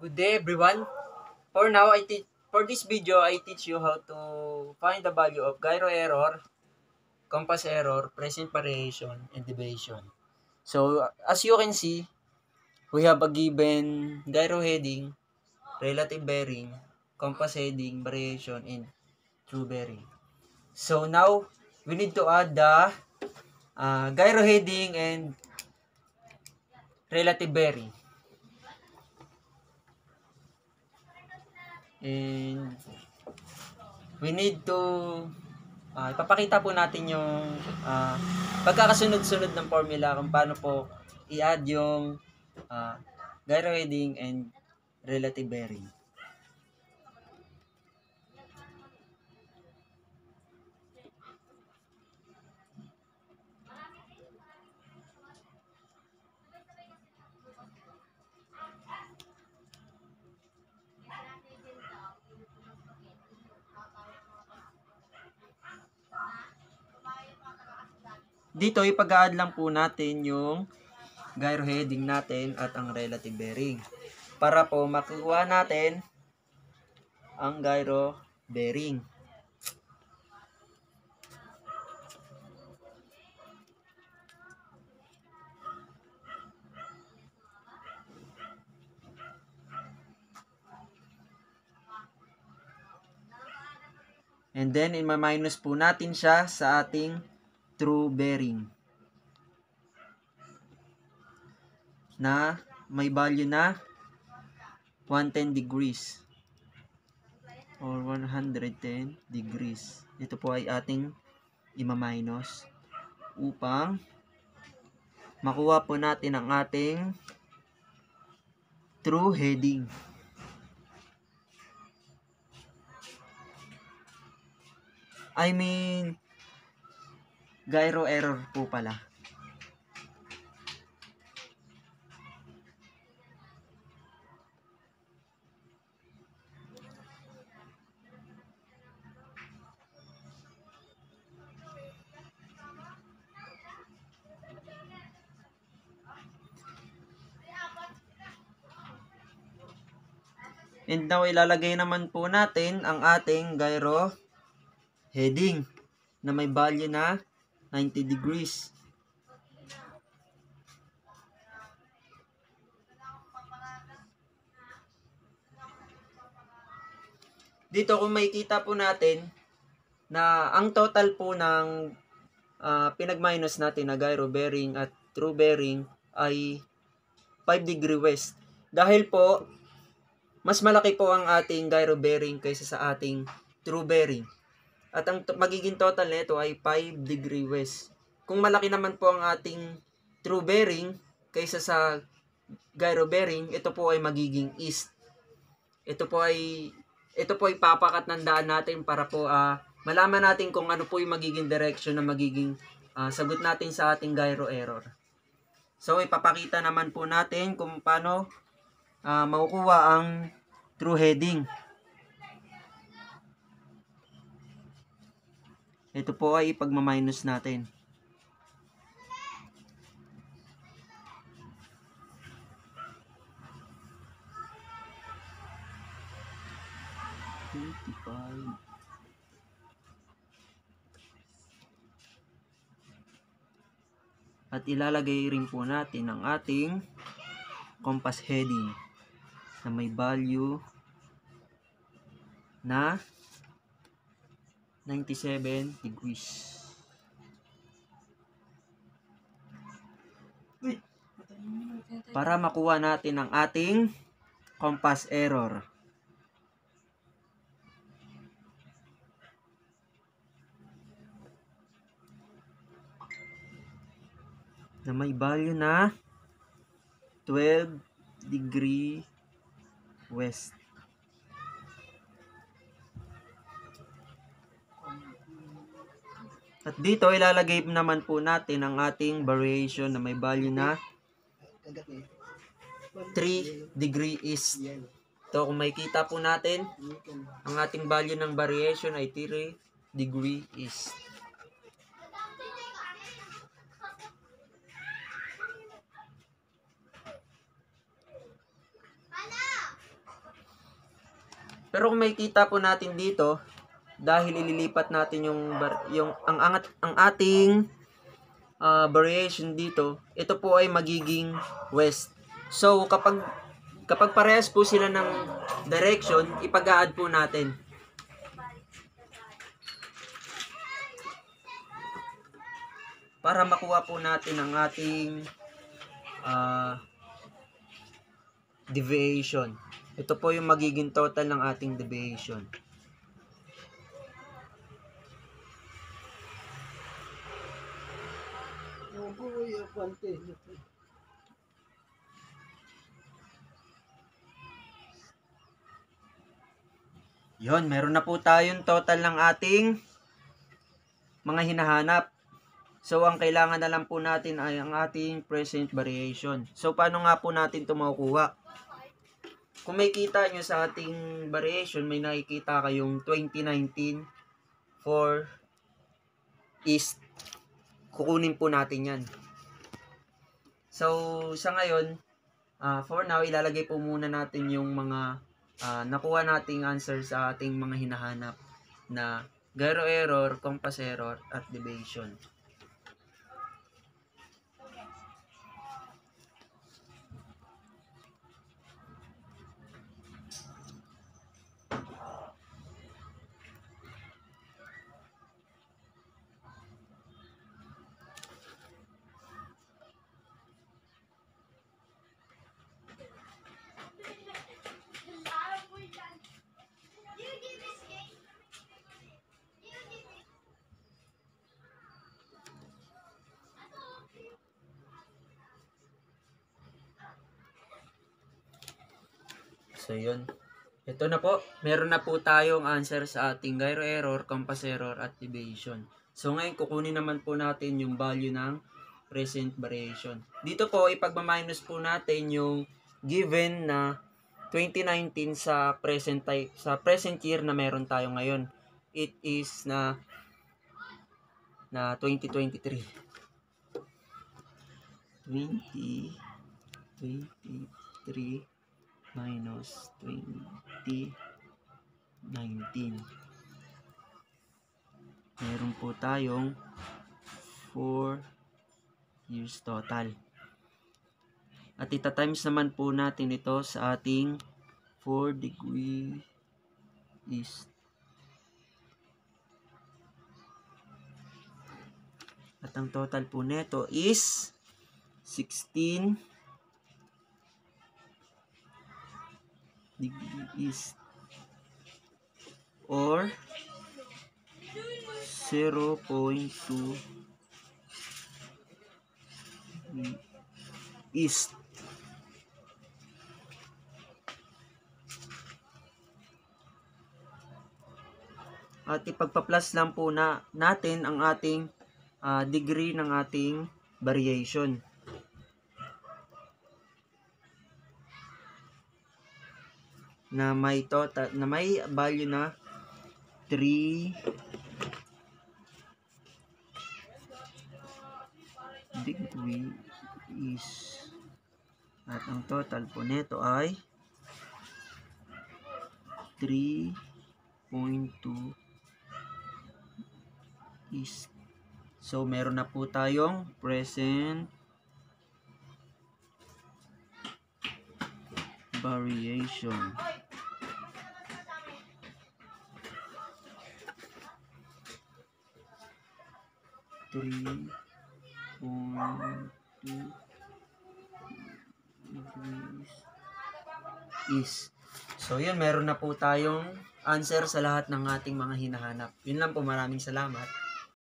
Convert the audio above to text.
Good day everyone. For now, for this video, I teach you how to find the value of gyro error, compass error, present variation, and deviation. So, as you can see, we have a given gyro heading, relative bearing, compass heading, variation, and true bearing. So now, we need to add the gyro heading and relative bearing. And we need to ipapakita po natin yung pagkakasunod-sunod ng formula kung paano po i-add yung gyro heading and relative bearing. Dito ipag-add lang po natin yung gyro heading natin at ang relative bearing para po makuha natin ang gyro bearing. And then i-minus po natin siya sa ating true bearing na may value na 110 degrees or 110 degrees. Ito po ay ating i-minus upang makuha po natin ang ating true heading. I mean, gyro error po pala. And now, ilalagay naman po natin ang ating gyro heading na may value na 90 degrees. Dito kung makikita po natin na ang total po ng pinag-minus natin na gyro bearing at true bearing ay 5 degree west. Dahil po, mas malaki po ang ating gyro bearing kaysa sa ating true bearing. At ang magiging total nito ay 5 degree west. Kung malaki naman po ang ating true bearing kaysa sa gyro bearing, ito po ay magiging east. Ito po ay papakat ng daan natin para po malaman natin kung ano po yung magiging direction na magiging sagot natin sa ating gyro error. So ipapakita naman po natin kung paano makukuha ang true heading. Ito po ay ipagmaminus natin. At ilalagay rin po natin ang ating compass heading na may value na 97 degrees. Para makuha natin ang ating compass error. Na may value na 12 degree west. At dito ilalagay naman po natin ang ating variation na may value na 3 degree east. Ito kung makikita po natin, ang ating value ng variation ay 3 degree east. Pero kung makikita po natin dito, dahil ililipat natin ang ating variation dito, ito po ay magiging west. So kapag parehas po sila ng direction, ipag-a-add po natin. Para makuha po natin ang ating deviation. Ito po yung magiging total ng ating deviation. Yon, meron na po tayong total ng ating mga hinahanap. So, ang kailangan na lang po natin ay ang ating present variation. So, paano nga po natin ito makukuha? Kung may kita nyo sa ating variation, may nakikita kayong 2019 for east. Kukunin po natin yan. So, sa ngayon, for now, ilalagay po muna natin yung mga nakuha nating answer sa ating mga hinahanap na gyro error, compass error, at deviation. So, yun. Ito na po. Meron na po tayong answer sa ating gyro error, compass error, at deviation. So, ngayon, kukunin naman po natin yung value ng present variation. Dito po, ipagmaminus po natin yung given na 2019 sa present year na meron tayo ngayon. It is na 2023. 2023 minus 2019. Meron po tayong 4 years total. At ita-times naman po natin ito sa ating 4 degree east. At ang total po nito is 16 degree east or 0.2 east. At ipagpa-plus lang po natin ang ating degree ng ating variation. Na may value na 3 degree east. At ang total po nito ay 3.2 east. So, meron na po tayong present variation. Is. So, yun, meron na po tayong answer sa lahat ng ating mga hinahanap. Yun lang po, maraming salamat.